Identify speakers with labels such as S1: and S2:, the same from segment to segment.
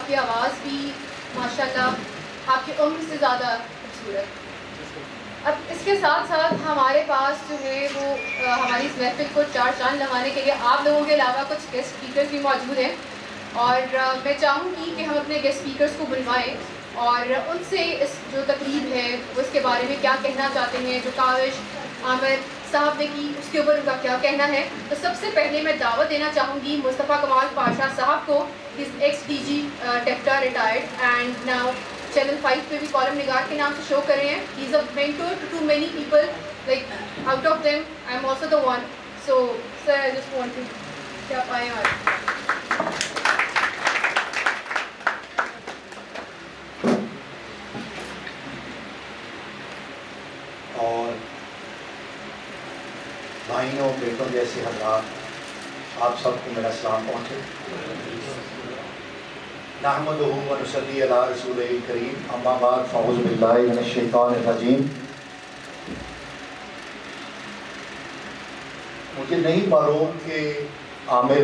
S1: آپ کی آواز بھی ماشاءاللہ آپ کی عمر سے زیادہ خوبصورت. اب اس کے ساتھ ساتھ ہمارے پاس جو ہے وہ ہماری اس محفل کو چار چاند لگانے کے لیے آپ لوگوں کے علاوہ کچھ گیسٹ اسپیکرز بھی موجود ہیں, اور میں چاہوں گی کہ ہم اپنے گیسٹ اسپیکرز کو بلوائیں اور ان سے اس جو تقریب ہے وہ اس کے بارے میں کیا کہنا چاہتے ہیں, جو کاوش عامر صاحب نے کی اس کے اوپر ان کا کیا کہنا ہے. تو سب سے پہلے میں دعوت دینا چاہوں گی مصطفیٰ کمال پاشا صاحب کو. ہز ایکس ڈی جی ٹیپٹا ریٹائرڈ اینڈ ناؤ چینل 5 پہ بھی کالم نگار کے نام سے شو کر رہے ہیں. He is a mentor to many people, like out of them I am also the one. So sir I just want to کیا پائیں آپ.
S2: اور بھائیوں بیٹوں جیسے حضرات, آپ سب کو میرا سلام پہنچے. نحمدہ و نصلی علی رسولہ الکریم, اما بعد فاعوذ باللہ من الشیطان الرجیم. مجھے نہیں معلوم کہ عامر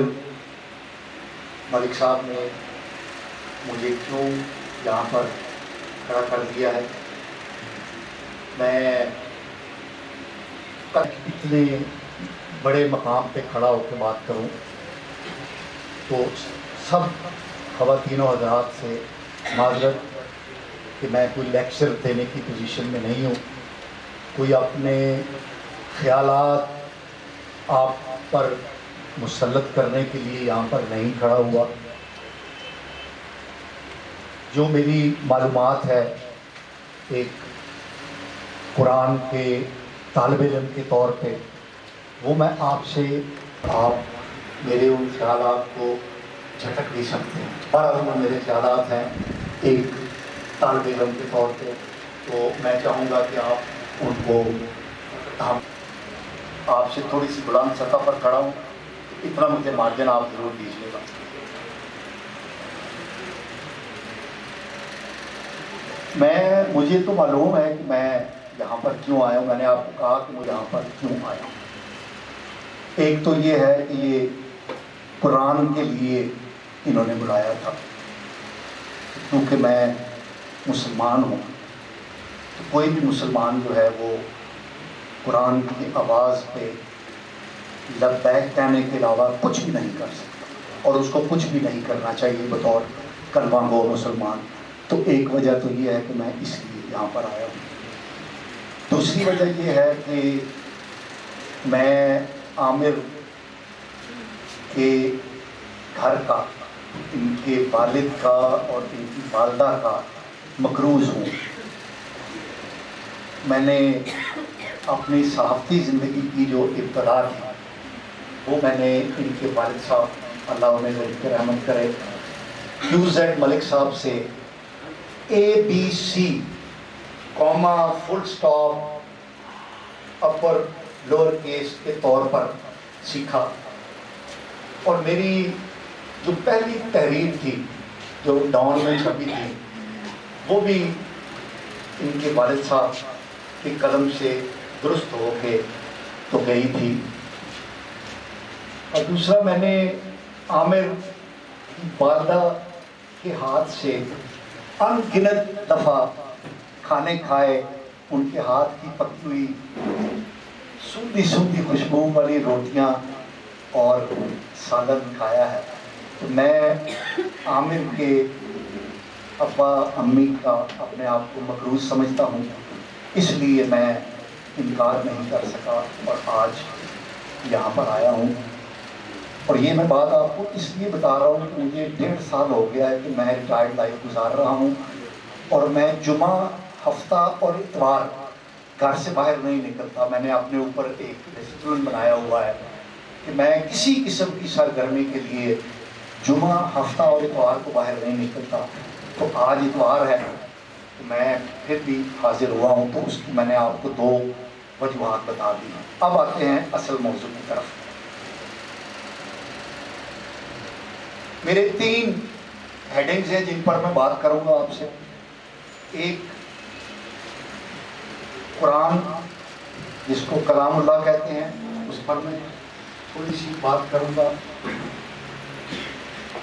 S2: ملک صاحب نے مجھے کیوں یہاں پر کھڑا کر دیا ہے. میں اتنے بڑے مقام پہ کھڑا ہو کے بات کروں تو سب خواتین و حضرات سے معذرت کہ میں کوئی لیکچر دینے کی پوزیشن میں نہیں ہوں. کوئی اپنے خیالات آپ پر مسلط کرنے کے لیے یہاں پر نہیں کھڑا ہوا. جو میری معلومات ہے ایک قرآن کے طالب علم کے طور پہ, وہ میں آپ سے, آپ میرے ان خیالات کو جھٹک نہیں سکتے. بہرحال وہ میرے خیالات ہیں ایک طالب علم کے طور پہ, تو میں چاہوں گا کہ آپ ان کو, آپ سے تھوڑی سی بلند سطح پر کھڑا ہوں, اتنا مجھے مارجن آپ ضرور دیجیے گا. مجھے تو معلوم ہے کہ میں یہاں پر کیوں آیا ہوں. میں نے آپ کو کہا کہ میں یہاں پر کیوں آیا ہوں. ایک تو یہ ہے کہ یہ قرآن کے لیے انہوں نے بلایا تھا, کیونکہ میں مسلمان ہوں. تو کوئی بھی مسلمان جو ہے وہ قرآن کی آواز پہ لبیک کہنے کے علاوہ کچھ بھی نہیں کر سکتا, اور اس کو کچھ بھی نہیں کرنا چاہیے بطور کلمہ گو مسلمان. تو ایک وجہ تو یہ ہے کہ میں اس لیے یہاں پر آیا ہوں. دوسری وجہ یہ ہے کہ میں عامر کے گھر کا, ان کے والد کا اور ان کی والدہ کا مقروض ہوں. میں نے اپنی صحافتی زندگی کی جو ابتدا تھی وہ میں نے ان کے والد صاحب, اللہ انہیں ذریعہ رحمت کرے, QZ ملک صاحب سے ABC کوما فل سٹاپ اپر لوور کیس کے طور پر سیکھا. اور میری جو پہلی تحریر تھی جو ڈاؤن میں چھپی تھی وہ بھی ان کے والد صاحب کے قلم سے درست ہو کے تو گئی تھی. اور دوسرا, میں نے عامر کی والدہ کے ہاتھ سے ان گنت دفعہ کھانے کھائے. ان کے ہاتھ کی پکی ہوئی سوندھی سوندھی خوشبو والی روٹیاں اور سالن کھایا ہے. تو میں عامر کے ابا امی کا اپنے آپ کو مقروض سمجھتا ہوں, اس لیے میں انکار نہیں کر سکا اور آج یہاں پر آیا ہوں. اور یہ میں بات آپ کو اس لیے بتا رہا ہوں کہ مجھے 1.5 سال ہو گیا ہے کہ میں ریٹائرڈ لائف گزار رہا ہوں, اور میں جمعہ, ہفتہ اور اتوار گھر سے باہر نہیں نکلتا. میں نے اپنے اوپر ایک ڈسپلن بنایا ہوا ہے کہ میں کسی قسم کی سرگرمی کے لیے جمعہ, ہفتہ اور اتوار کو باہر نہیں نکلتا. تو آج اتوار ہے تو میں پھر بھی حاضر ہوا ہوں, تو اس کی میں نے آپ کو 2 وجوہات بتا دی. اب آتے ہیں اصل موضوع کی طرف. میرے 3 ہیڈنگز ہیں جن پر میں بات کروں گا آپ سے. ایک قرآن جس کو کلام اللہ کہتے ہیں, اس پر میں تھوڑی سی بات کروں گا.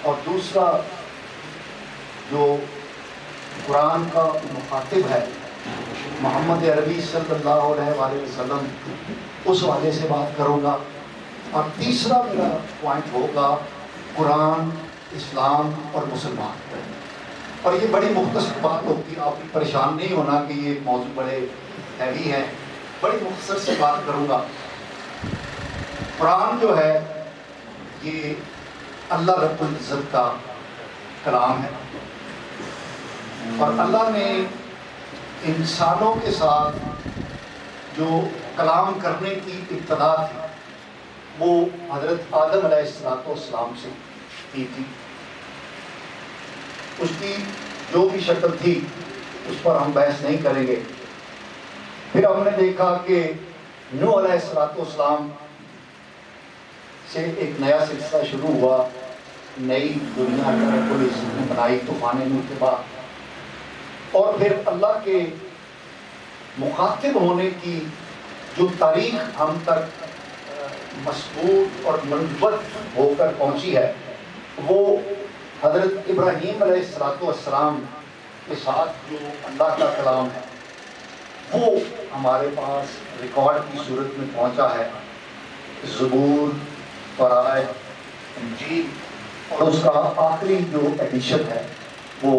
S2: اور دوسرا جو قرآن کا مخاطب ہے محمد عربی صلی اللہ علیہ وآلہ وسلم، اس والے سے بات کروں گا. اور تیسرا میرا پوائنٹ ہوگا قرآن، اسلام اور مسلمان. اور یہ بڑی مختصر بات ہوگی، آپ پریشان نہیں ہونا کہ یہ موضوع بڑے ہیوی ہیں. بڑی مختصر سے بات کروں گا. قرآن جو ہے یہ اللہ رب العزت کا کلام ہے، اور اللہ نے انسانوں کے ساتھ جو کلام کرنے کی ابتدا تھی وہ حضرت آدم علیہ السلام سے کی تھی. اس کی جو بھی شکل تھی اس پر ہم بحث نہیں کریں گے. پھر ہم نے دیکھا کہ نوح علیہ السلام سے ایک نیا سلسلہ شروع ہوا، نئی دنیا کا رب العزت نے بنائی طوفان نوح کے بعد. اور پھر اللہ کے مخاطب ہونے کی جو تاریخ ہم تک مسبوق اور منضبط ہو کر پہنچی ہے وہ حضرت ابراہیم علیہ السلام کے ساتھ جو اللہ کا کلام ہے وہ ہمارے پاس ریکارڈ کی صورت میں پہنچا ہے. زبور، تورات، انجیل اور اس کا آخری جو ایڈیشن ہے وہ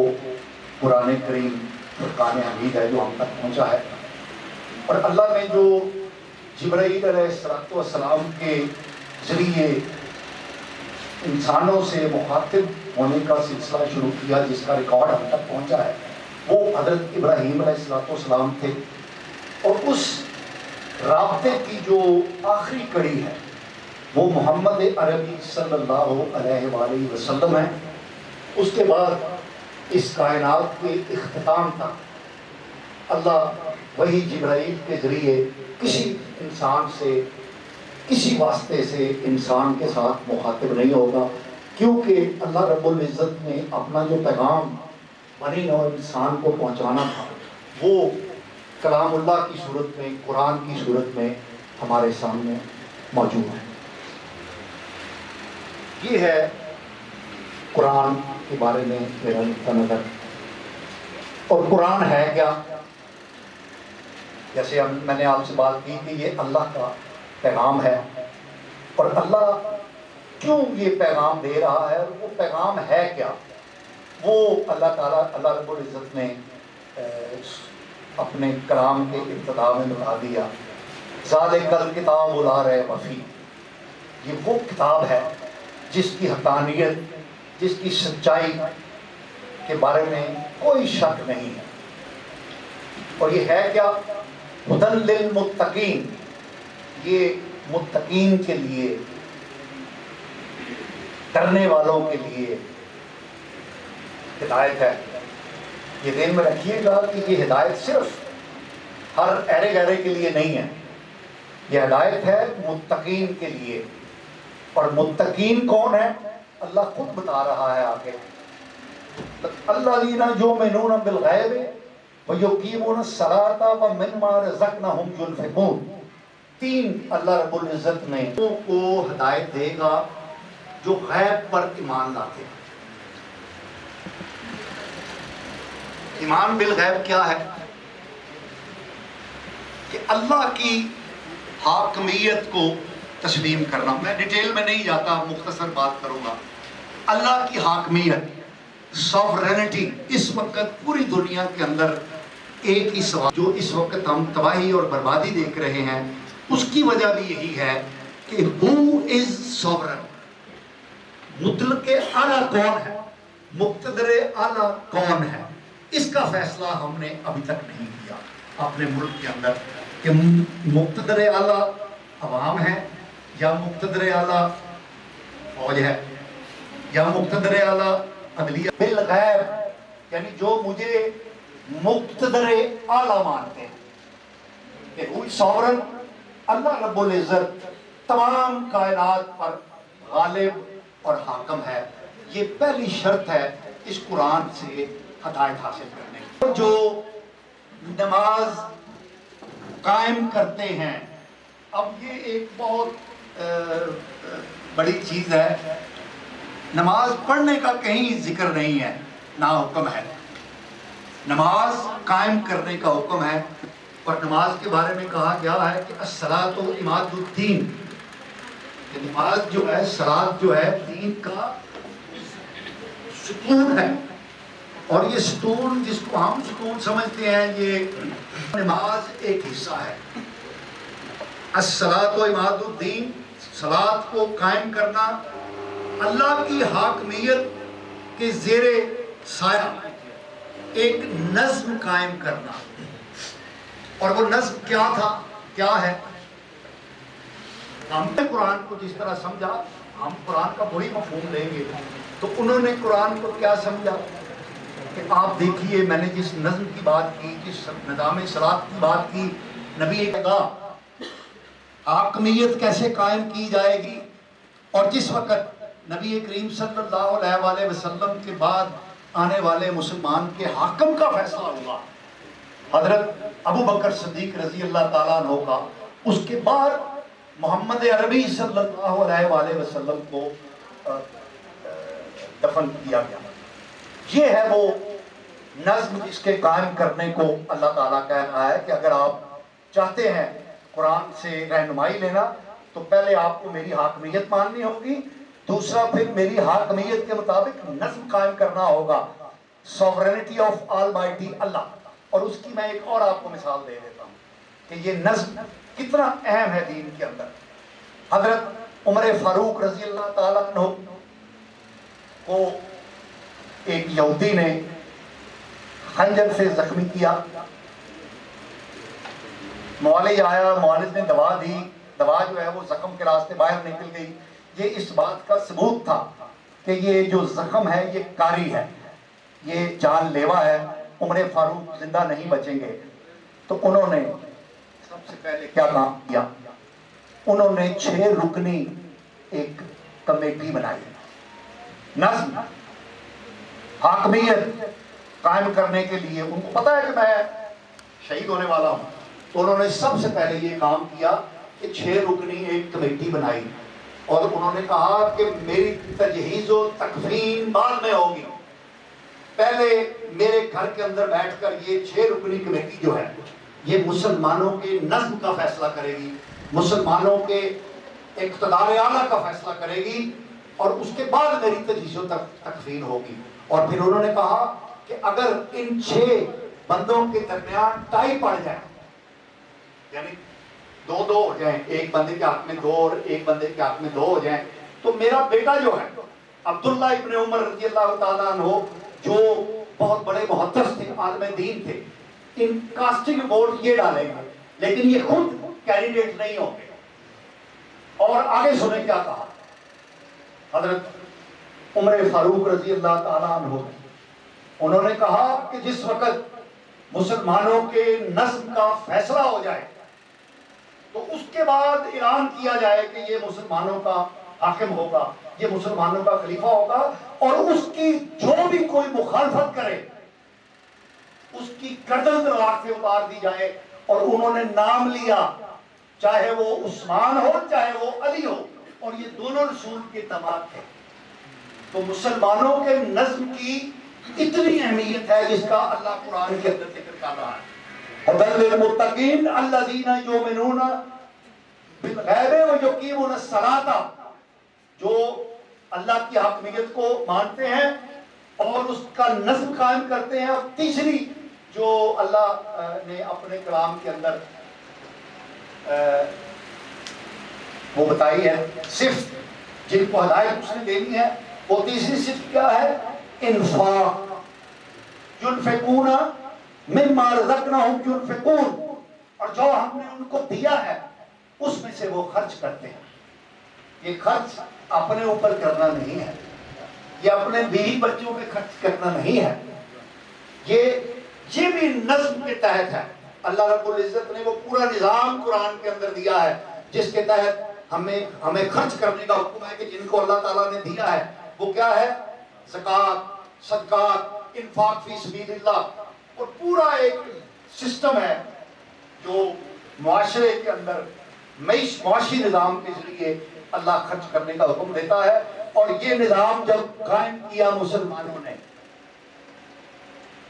S2: قرآن کریم فرقان حمید ہے جو ہم تک پہنچا ہے. اور اللہ نے جو جبرائیل علیہ السلام کے ذریعے انسانوں سے مخاطب ہونے کا سلسلہ شروع کیا جس کا ریکارڈ ہم تک پہنچا ہے وہ حضرت ابراہیم علیہ السلام تھے. اور اس رابطے کی جو آخری کڑی ہے وہ محمد عربی صلی اللہ علیہ وآلہ وسلم ہے. اس کے بعد اس کائنات کے اختتام تک اللہ وہی جبرائیل کے ذریعے کسی انسان سے، کسی واسطے سے انسان کے ساتھ مخاطب نہیں ہوگا، کیونکہ اللہ رب العزت نے اپنا جو پیغام بنی نوع انسان کو پہنچانا تھا وہ کلام اللہ کی صورت میں، قرآن کی صورت میں ہمارے سامنے موجود ہے. یہ ہے قرآن کے بارے میں میرا نقطہ نظر. اور قرآن ہے کیا؟ جیسے میں نے آپ سے بات کی کہ یہ اللہ کا پیغام ہے، اور اللہ کیوں یہ پیغام دے رہا ہے، وہ پیغام ہے کیا، وہ اللہ تعالیٰ، اللہ رب العزت نے اپنے کلام کے ابتدا میں بتا دیا. ذالک الکتاب لا ریب فیہ، یہ وہ کتاب ہے جس کی حقانیت، جس کی سچائی کے بارے میں کوئی شک نہیں ہے. اور یہ ہے کیا؟ ہدی للمتقین، یہ متقین کے لیے، ڈرنے والوں کے لیے ہدایت ہے. یہ ذہن میں رکھیے گا کہ یہ ہدایت صرف ہر ایرے گہرے کے لیے نہیں ہے، یہ ہدایت ہے متقین کے لیے. اور متقین کون ہے؟ اللہ خود بتا رہا ہے آگے. الذین یؤمنون بالغیب ویقیمون الصلاۃ ومما رزقناہم ینفقون. تین اللہ رب العزت نے لوگوں کو ہدایت دے گا جو غیب پر ایمان لاتے ہیں. ایمان بالغیب کیا ہے؟ کہ اللہ کی حاکمیت کو تسلیم کرنا. میں ڈیٹیل میں نہیں جاتا، مختصر بات کروں گا. اللہ کی حاکمیت، سوورینٹی، اس وقت پوری دنیا کے اندر ایک ہی سوال جو اس وقت ہم تباہی اور بربادی دیکھ رہے ہیں اس کی وجہ بھی یہی ہے کہ ہو از سوورن، مطلق اعلیٰ کون ہے، مقتدر اعلیٰ کون ہے. اس کا فیصلہ ہم نے ابھی تک نہیں کیا اپنے ملک کے اندر کہ مقتدر اعلیٰ عوام ہے یا مقتدر اعلیٰ فوج ہے یا مقتدر اعلیٰ عدلیہ. بالغیب یعنی جو مجھے مقتدر اعلیٰ مانتے ہیں کہ ہوئی سورن، اللہ رب العزت تمام کائنات پر غالب اور حاکم ہے. یہ پہلی شرط ہے اس قرآن سے ہدایت حاصل کرنے کی. جو نماز قائم کرتے ہیں، اب یہ ایک بہت بڑی چیز ہے. نماز پڑھنے کا کہیں ذکر نہیں ہے، نا حکم ہے، نماز قائم کرنے کا حکم ہے. اور نماز کے بارے میں کہا گیا ہے کہ الصلاۃ عماد الدین، کہ نماز جو ہے، صلاۃ جو ہے، دین کا ستون ہے. اور یہ ستون جس کو ہم ستون سمجھتے ہیں، یہ نماز ایک حصہ ہے. الصلاۃ عماد الدین، صلاۃ کو قائم کرنا، اللہ کی حاکمیت کے زیر سایہ ایک نظم قائم کرنا. اور وہ نظم کیا تھا، کیا ہے؟ ہم نے قرآن کو جس طرح سمجھا، ہم قرآن کا وہی مفہوم لیں گے. تو انہوں نے قرآن کو کیا سمجھا کہ آپ دیکھیے، میں نے جس نظم کی بات کی، جس نظام صلاۃ کی بات کی، نبی کا حاکمیت کیسے قائم کی جائے گی. اور جس وقت نبی کریم صلی اللہ علیہ وآلہ وسلم کے بعد آنے والے مسلمان کے حاکم کا فیصلہ ہوا، حضرت ابو بکر صدیق رضی اللہ تعالیٰ عنہ کا، اس کے بعد محمد عربی صلی اللہ علیہ وآلہ وسلم کو دفن کیا گیا. یہ ہے وہ نظم جس کے قائم کرنے کو اللہ تعالیٰ کہہ رہا ہے کہ اگر آپ چاہتے ہیں قرآن سے رہنمائی لینا تو پہلے آپ کو میری حاکمیت ماننی ہوگی، دوسرا پھر میری حاکمیت کے مطابق نظم قائم کرنا ہوگا. سوورینٹی آف آل مائٹی اللہ. اور اس کی میں ایک اور آپ کو مثال دے دیتا ہوں کہ یہ نظم کتنا اہم ہے دین کے اندر. حضرت عمر فاروق رضی اللہ تعالیٰ عنہ کو ایک یہودی نے خنجر سے زخمی کیا. معالج آیا، معالج نے دوا دی، دوا جو ہے وہ زخم کے راستے باہر نکل گئی. یہ اس بات کا ثبوت تھا کہ یہ جو زخم ہے یہ کاری ہے، یہ جان لیوا ہے، عمر فاروق زندہ نہیں بچیں گے. تو انہوں نے سب سے پہلے کیا کام کیا؟ انہوں نے 6 رکنی ایک کمیٹی بنائی. نظم، حاکمیت قائم کرنے کے لیے ان کو پتا ہے کہ میں شہید ہونے والا ہوں، تو انہوں نے سب سے پہلے یہ کام کیا کہ 6 رکنی ایک کمیٹی بنائی. اور انہوں نے کہا کہ میری تجہیز و تکفین بعد میں ہوگی، پہلے میرے گھر کے اندر بیٹھ کر یہ 6 رکنی کمیٹی جو ہے یہ مسلمانوں کے نظم کا فیصلہ کرے گی، مسلمانوں کے اقتدار اعلیٰ کا فیصلہ کرے گی، اور اس کے بعد میری تجہیز و تکفین ہوگی. اور پھر انہوں نے کہا کہ اگر ان 6 بندوں کے درمیان ٹائی پڑ جائے، یعنی 2-2 ہو جائیں، ایک بندے کے حق میں 2 اور ایک بندے کے حق میں 2 ہو جائیں، تو میرا بیٹا جو ہے عبداللہ ابن عمر رضی اللہ تعالیٰ عنہ، جو بہت بڑے محدث تھے، عالم دین تھے، ان کاسٹنگ ووٹ یہ ڈالیں گے، لیکن یہ خود کینڈیڈیٹ نہیں ہوں گے. اور آگے سنیں کیا کہا حضرت عمر فاروق رضی اللہ تعالیٰ عنہ. انہوں نے کہا کہ جس وقت مسلمانوں کے نظم کا فیصلہ ہو جائے تو اس کے بعد اعلان کیا جائے کہ یہ مسلمانوں کا حاکم ہوگا، یہ مسلمانوں کا خلیفہ ہوگا، اور اس کی جو بھی کوئی مخالفت کرے اس کی گردن تلوار سے اتار دی جائے. اور انہوں نے نام لیا، چاہے وہ عثمان ہو چاہے وہ علی ہو، اور یہ دونوں رسول کے داماد تھے. تو مسلمانوں کے نظم کی اتنی اہمیت ہے جس کا اللہ قرآن کے اندر ذکر کر رہا ہے. هدى للمتقين الذين يؤمنون بالغیب ويقيمون الصلاة، جو اللہ کی حاکمیت کو مانتے ہیں اور اس کا نظم قائم کرتے ہیں. اور تیسری جو اللہ نے اپنے کلام کے اندر وہ بتائی ہے صرف جن کو ہدایت اس نے دینی ہے، وہ تیسری صرف کیا ہے؟ انفاق. ينفقون مما رزقناهم ينفقون، اور جو ہم نے ان کو دیا ہے اس میں سے وہ خرچ کرتے ہیں. یہ خرچ اپنے اوپر کرنا نہیں ہے، یہ اپنے بیوی بچوں پہ خرچ کرنا نہیں ہے، یہ بھی نظم کے تحت ہے. اللہ رب العزت نے وہ پورا نظام قرآن کے اندر دیا ہے جس کے تحت ہمیں خرچ کرنے کا حکم ہے کہ جن کو اللہ تعالیٰ نے دیا ہے وہ کیا ہے؟ زکوٰۃ، صدقات، انفاق فی سبیل اللہ. اور پورا ایک سسٹم ہے جو معاشرے کے اندر معاشی نظام کے ذریعے اللہ خرچ کرنے کا حکم دیتا ہے. اور یہ نظام جب قائم کیا مسلمانوں نے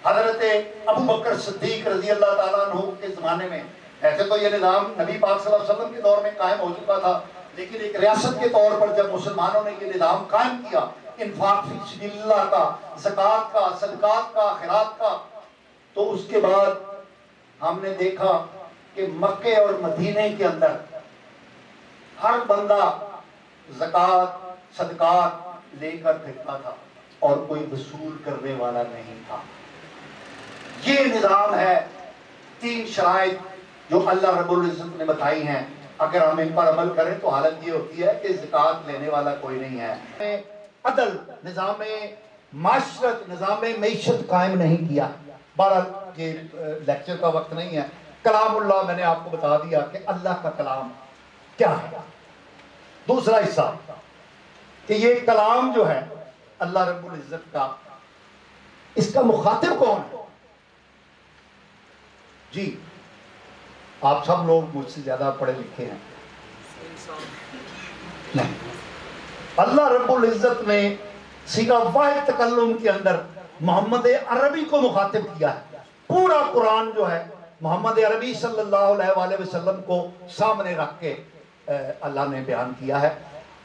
S2: حضرت ابو بکر صدیق رضی اللہ تعالیٰ عنہ کے زمانے میں ایسے تو یہ نظام نبی پاک صلی اللہ علیہ وسلم کے دور میں قائم ہو چکا تھا، لیکن ایک ریاست کے طور پر جب مسلمانوں نے یہ نظام قائم کیا انفاق فی سبیل اللہ کا، زکوٰۃ کا، صدقات کا، خیرات کا، تو اس کے بعد ہم نے دیکھا کہ مکے اور مدینے کے اندر ہر بندہ زکوٰۃ صدقات لے کر پھرتا تھا اور کوئی وصول کرنے والا نہیں تھا۔ یہ نظام ہے، 3 شرائط جو اللہ رب العزت نے بتائی ہیں، اگر ہم ان پر عمل کریں تو حالت یہ ہوتی ہے کہ زکوٰۃ لینے والا کوئی نہیں ہے۔ عدل، نظام معاشرت، نظام معیشت قائم نہیں کیا۔ بہرحال یہ لیکچر کا وقت نہیں ہے۔ کلام اللہ میں نے آپ کو بتا دیا کہ اللہ کا کلام کیا ہے۔ دوسرا حصہ کہ یہ کلام جو ہے اللہ رب العزت کا، اس کا مخاطب کون ہے؟ جی آپ سب لوگ مجھ سے زیادہ پڑھے لکھے ہیں نہیں، اللہ رب العزت نے صیغہ واحد تکلم کے اندر محمد عربی کو مخاطب کیا ہے۔ پورا قرآن جو ہے محمد عربی صلی اللہ علیہ وآلہ وسلم کو سامنے رکھ کے اللہ نے بیان کیا ہے۔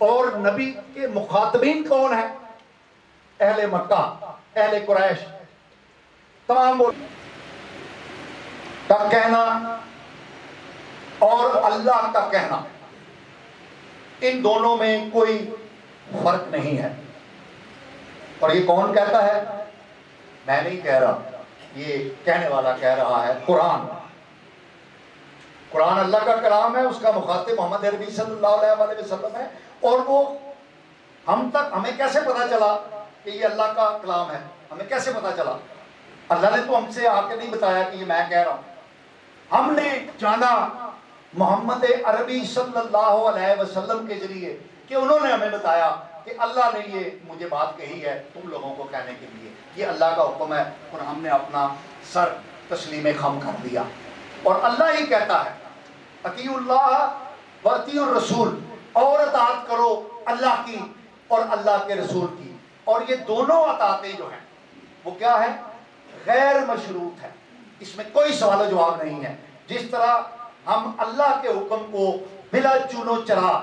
S2: اور نبی کے مخاطبین کون ہیں؟ اہل مکہ، اہل قریش، تمام وہ کا کہنا اور اللہ کا کہنا، ان دونوں میں کوئی فرق نہیں ہے۔ اور یہ کون کہتا ہے؟ میں نہیں کہہ رہا، یہ کہنے والا کہہ رہا ہے، قرآن۔ قرآن اللہ کا کلام ہے، اس کا مخاطب محمد عربی صلی اللہ علیہ وآلہ وسلم ہے۔ اور وہ ہمیں کیسے پتا چلا کہ یہ اللہ کا کلام ہے؟ ہمیں کیسے پتا چلا؟ اللہ نے تو ہم سے آ کے نہیں بتایا کہ یہ میں کہہ رہا ہوں، ہم نے جانا محمد عربی صلی اللہ علیہ وسلم کے ذریعے کہ انہوں نے ہمیں بتایا کہ اللہ نے یہ مجھے بات کہی ہے تم لوگوں کو کہنے کے لیے، یہ اللہ کا حکم ہے، اور ہم نے اپنا سر تسلیم خم کر دیا۔ اور اللہ ہی کہتا ہے اطیعوا اللہ و اطیعوا الرسول، اور اطاعت کرو اللہ کی اور اللہ کے رسول کی۔ اور یہ دونوں اطاعتیں جو ہیں وہ کیا ہے؟ غیر مشروط ہے، اس میں کوئی سوال و جواب نہیں ہے۔ جس طرح ہم اللہ کے حکم کو بلا چون و چرا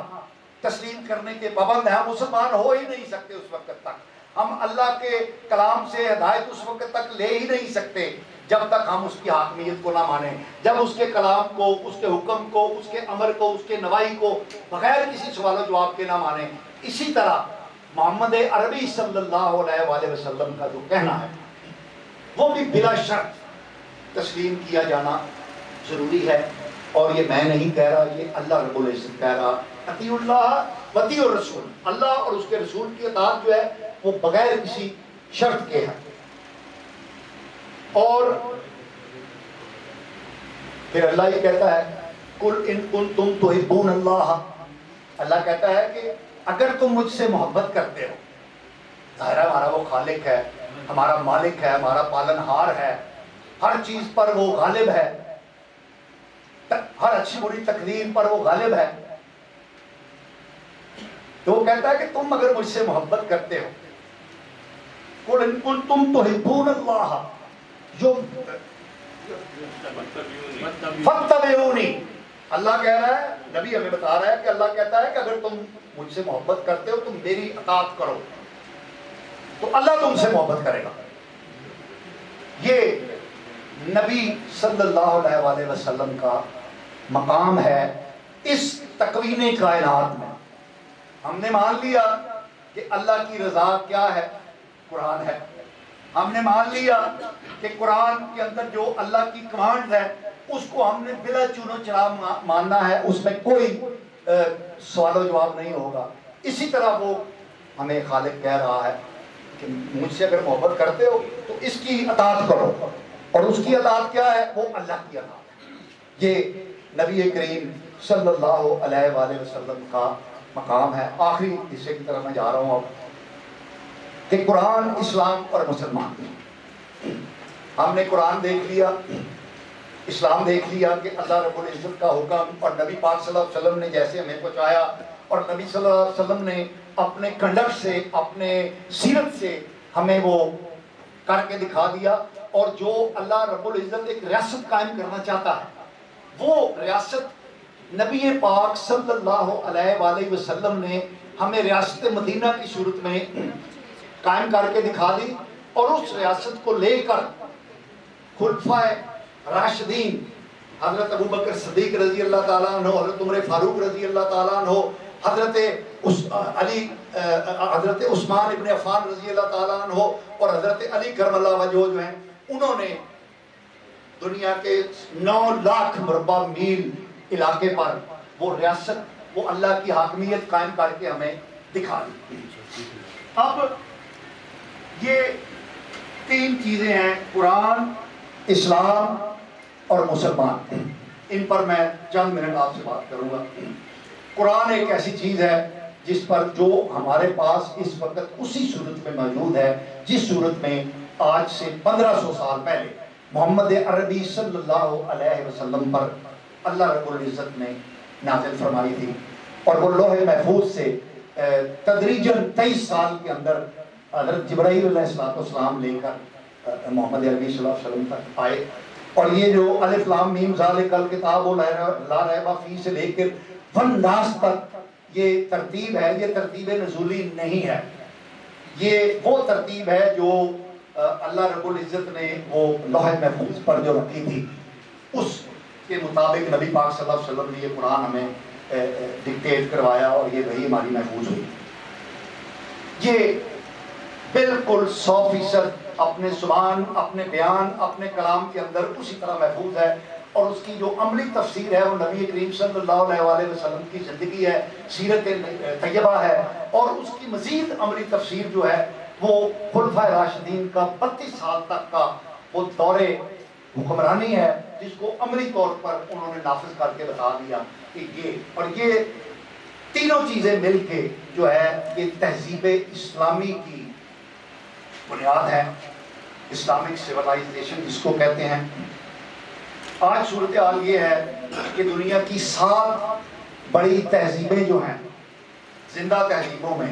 S2: تسلیم کرنے کے پابند ہیں، ہم مسلمان ہو ہی نہیں سکتے اس وقت تک، ہم اللہ کے کلام سے ہدایت اس وقت تک لے ہی نہیں سکتے جب تک ہم اس کی حاکمیت کو نہ مانیں، جب اس کے کلام کو، اس کے حکم کو، اس کے امر کو، اس کے نواہی کو بغیر کسی سوال و جواب کے نہ مانیں۔ اسی طرح محمد عربی صلی اللہ علیہ وآلہ وسلم کا جو کہنا ہے وہ بھی بلا شرط تسلیم کیا جانا ضروری ہے۔ اور یہ میں نہیں کہہ رہا، یہ اللہ رب العزت کہہ رہا، اطیعوا اللہ و اطیعوا الرسول، اللہ اور اس کے رسول کی اطاعت جو ہے وہ بغیر کسی شرط کے ہے۔ اور پھر اللہ ہی کہتا ہے قل ان کنتم تحبون اللہ، اللہ کہتا ہے کہ اگر تم مجھ سے محبت کرتے ہو، ظاہر ہے ہمارا وہ خالق ہے، ہمارا مالک ہے، ہمارا پالن ہار ہے، ہر چیز پر وہ غالب ہے، ہر اچھی بری تقدیر پر وہ غالب ہے، تو وہ کہتا ہے کہ تم اگر مجھ سے محبت کرتے ہو، قل ان کنتم تحبون اللہ، جو فاتبعونی، اللہ کہہ رہا ہے، نبی ہمیں بتا رہا ہے کہ اللہ کہتا ہے کہ اگر تم مجھ سے محبت کرتے ہو، تم میری اطاعت کرو، تو اللہ تم سے محبت کرے گا۔ یہ نبی صلی اللہ علیہ وآلہ وسلم کا مقام ہے اس تکوین کائنات میں۔ ہم نے مان لیا کہ اللہ کی رضا کیا ہے؟ قرآن ہے۔ ہم نے مان لیا کہ قرآن کے اندر جو اللہ کی کمانڈ ہے اس کو ہم نے بلا چون و چرا ماننا ہے، اس میں کوئی سوال و جواب نہیں ہوگا۔ اسی طرح وہ ہمیں خالق کہہ رہا ہے کہ مجھ سے اگر محبت کرتے ہو تو اس کی اطاعت کرو، اور اس کی اطاعت کیا ہے؟ وہ اللہ کی اطاعت ہے۔ یہ نبی کریم صلی اللہ علیہ وآلہ وسلم کا مقام ہے۔ آخری حصے کی طرف میں جا رہا ہوں اب، کہ قرآن، اسلام اور مسلمان۔ ہم نے قرآن دیکھ لیا، اسلام دیکھ لیا کہ اللہ رب العزت کا حکم، اور نبی پاک صلی اللہ علیہ وسلم نے جیسے ہمیں پہنچایا، اور نبی صلی اللہ علیہ وسلم نے اپنے کنڈکٹ سے، اپنے سیرت سے ہمیں وہ کر کے دکھا دیا. اور جو اللہ رب العزت ایک ریاست قائم کرنا چاہتا ہے وہ ریاست نبی پاک صلی اللہ علیہ وآلہ وسلم نے ہمیں ریاست مدینہ کی صورت میں قائم کر کے دکھا دی. اور اس ریاست کو لے کر خلفائے راشدین حضرت ابوبکر صدیق رضی اللہ تعالیٰ عنہ، حضرت عمر فاروق رضی اللہ تعالیٰ عنہ، حضرت عثمان ابن عفان رضی اللہ تعالیٰ عنہ اور حضرت علی کرم اللہ وجہہ جو ہیں، انہوں نے دنیا کے 9 لاکھ مربع میل علاقے پر وہ ریاست، وہ اللہ کی حاکمیت قائم کر کے ہمیں دکھا دی. اب یہ 3 چیزیں ہیں، قرآن، اسلام اور مسلمان. ان پر میں چند منٹ آپ سے بات کروں گا. قرآن ایک ایسی چیز ہے جس پر جو ہمارے پاس اس وقت اسی صورت میں موجود ہے جس صورت میں آج سے 1500 سال پہلے محمد عربی صلی اللہ علیہ وسلم پر اللہ رب العزت نے نازل فرمائی تھی. اور وہ لوح محفوظ سے تدریجاً 23 سال کے اندر حضرت جبرائیل علیہ السلام لے کر محمد عربی صلی اللہ علیہ وسلم تک آئے. اور یہ جو الف لام میم ذالک الکتاب لا ریب فیہ سے لے کر والناس تک یہ ترتیب ہے، یہ ترتیب نزولی نہیں ہے. یہ وہ ترتیب ہے جو اللہ رب العزت نے وہ لوح محفوظ پر جو رکھی تھی اس کے مطابق نبی پاک صلی اللہ علیہ وسلم نے یہ قرآن ہمیں ڈکٹیٹ کروایا اور یہ وحی ہماری محفوظ ہوئی. یہ بالکل 100% اپنے زبان، اپنے بیان، اپنے کلام کے اندر اسی طرح محفوظ ہے. اور اس کی جو عملی تفسیر ہے وہ نبی کریم صلی اللہ علیہ وآلہ وسلم کی زندگی ہے، سیرت طیبہ ہے. اور اس کی مزید عملی تفسیر جو ہے وہ خلفائے راشدین کا 32 سال تک کا وہ دور حکمرانی ہے جس کو عملی طور پر انہوں نے نافذ کر کے بتا دیا کہ یہ تینوں چیزیں مل کے جو ہے یہ تہذیب اسلامی کی بنیاد ہے. اسلامک سیولائزیشن جس کو کہتے ہیں. آج صورتحال یہ ہے کہ دنیا کی 7 بڑی تہذیبیں جو ہیں زندہ تہذیبوں میں،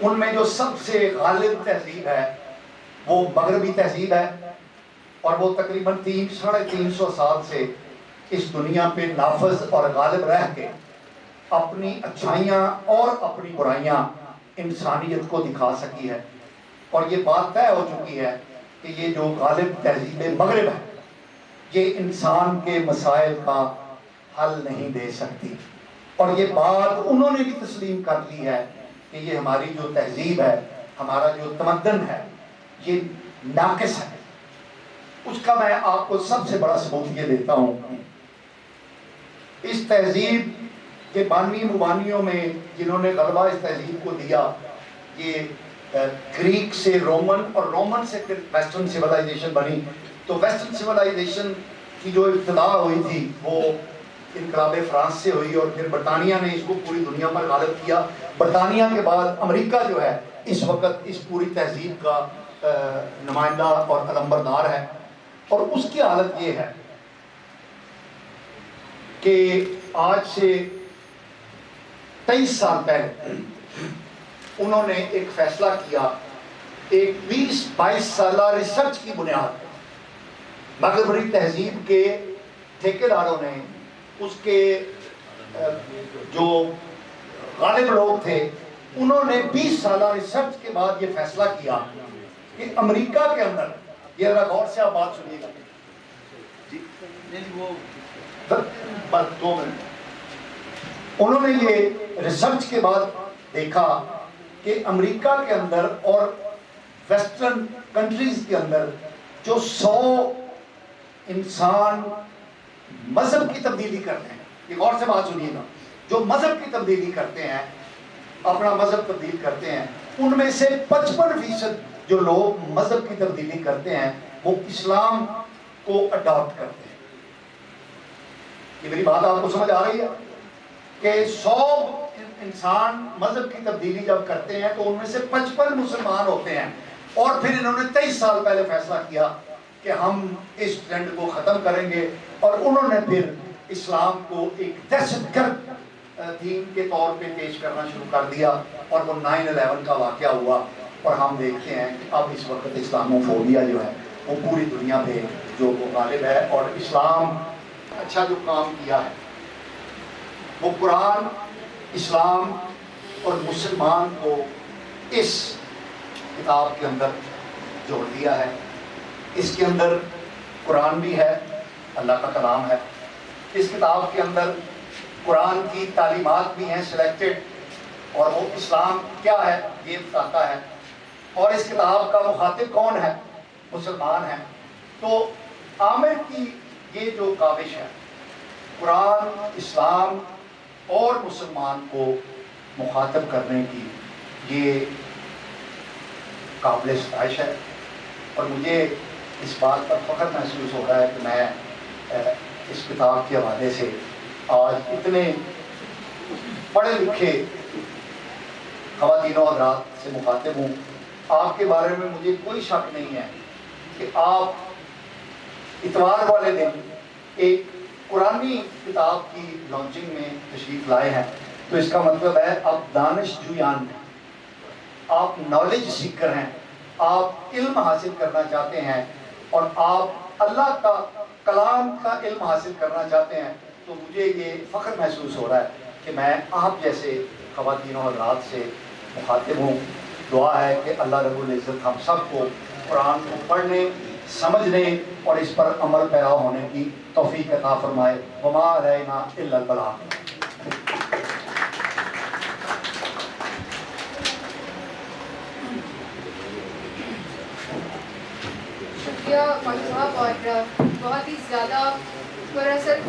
S2: ان میں جو سب سے غالب تہذیب ہے وہ مغربی تہذیب ہے. اور وہ تقریباً 300-350 سال سے اس دنیا پہ نافذ اور غالب رہ کے اپنی اچھائیاں اور اپنی برائیاں انسانیت کو دکھا سکی ہے. اور یہ بات طے ہو چکی ہے کہ یہ جو غالب تہذیب مغرب ہے یہ انسان کے مسائل کا حل نہیں دے سکتی. اور یہ بات انہوں نے بھی تسلیم کر لی ہے کہ یہ ہماری جو تہذیب ہے، ہمارا جو تمدن ہے، یہ ناقص ہے. اس کا میں آپ کو سب سے بڑا ثبوت یہ دیتا ہوں. اس تہذیب کے بانی مبانیوں میں جنہوں نے غلبہ اس تہذیب کو دیا، یہ گریک سے رومن اور رومن سے پھر ویسٹرن سیولائزیشن بنی. تو ویسٹرن سیولائزیشن کی جو ابتدا ہوئی تھی وہ انقلاب فرانس سے ہوئی اور پھر برطانیہ نے اس کو پوری دنیا پر غالب کیا. برطانیہ کے بعد امریکہ جو ہے اس وقت اس پوری تہذیب کا نمائندہ اور علمبردار ہے. اور اس کی حالت یہ ہے کہ آج سے 23 سال پہلے انہوں نے ایک فیصلہ کیا، ایک 20-22 سالہ ریسرچ کی بنیاد مغربی تہذیب کے ٹھیکیداروں نے، اس کے جو غالب لوگ تھے، انہوں نے 20 سالہ ریسرچ کے بعد یہ فیصلہ کیا کہ امریکہ کے اندر، یہ ذرا غور سے آپ بات سنیے گا بس 2 منٹ. انہوں نے یہ ریسرچ کے بعد دیکھا کہ امریکہ کے اندر اور ویسٹرن کنٹریز کے اندر جو 100 انسان مذہب کی تبدیلی کرتے ہیں، یہ غور سے بات سنیے گا، جو مذہب کی تبدیلی کرتے ہیں، اپنا مذہب تبدیل کرتے ہیں، ان میں سے 55% جو لوگ مذہب کی تبدیلی کرتے ہیں وہ اسلام کو اڈاپٹ کرتے ہیں. یہ میری بات آپ کو سمجھ آ رہی ہے کہ 100 انسان مذہب کی تبدیلی جب کرتے ہیں تو ان میں سے 55 مسلمان ہوتے ہیں. اور پھر انہوں نے 23 سال پہلے فیصلہ کیا کہ ہم اس ٹرینڈ کو ختم کریں گے، اور انہوں نے پھر اسلام کو ایک دہشت گرد دین کے طور پہ پیش کرنا شروع کر دیا. اور وہ 9/11 کا واقعہ ہوا اور ہم دیکھتے ہیں کہ اب اس وقت اسلاموفوبیا جو ہے وہ پوری دنیا پہ جو وہ غالب ہے، اور اسلام اچھا جو کام کیا ہے وہ قرآن اسلام اور مسلمان کو اس کتاب کے اندر جوڑ دیا ہے۔ اس کے اندر قرآن بھی ہے، اللہ کا کلام ہے، اس کتاب کے اندر قرآن کی تعلیمات بھی ہیں سلیکٹڈ، اور وہ اسلام کیا ہے یہ بتاتا ہے، اور اس کتاب کا مخاطب کون ہے؟ مسلمان ہیں۔ تو عامر کی یہ جو کاوش ہے قرآن اسلام اور مسلمان کو مخاطب کرنے کی، یہ قابل ستائش ہے، اور مجھے اس بات پر فخر محسوس ہو رہا ہے کہ میں اس کتاب کے حوالے سے آج اتنے پڑھے لکھے خواتین و حضرات سے مخاطب ہوں۔ آپ کے بارے میں مجھے کوئی شک نہیں ہے کہ آپ اتوار والے دن ایک قرآنی کتاب کی لانچنگ میں تشریف لائے ہیں، تو اس کا مطلب ہے آپ دانش جویان ہیں، آپ نالج سیکر ہیں، آپ علم حاصل کرنا چاہتے ہیں، اور آپ اللہ کا کلام کا علم حاصل کرنا چاہتے ہیں۔ تو مجھے یہ فخر محسوس ہو رہا ہے کہ میں آپ جیسے خواتین و حضرات سے مخاطب ہوں۔ دعا ہے کہ اللہ رب العزت ہم سب کو قرآن کو پڑھنے، سمجھنے اور اس پر عمل پیرا ہونے کی توفیق عطا فرمائے۔ وما علینا الا البلاغ۔
S1: شکریہ مولانا صاحب، اور بہت ہی زیادہ پر اثر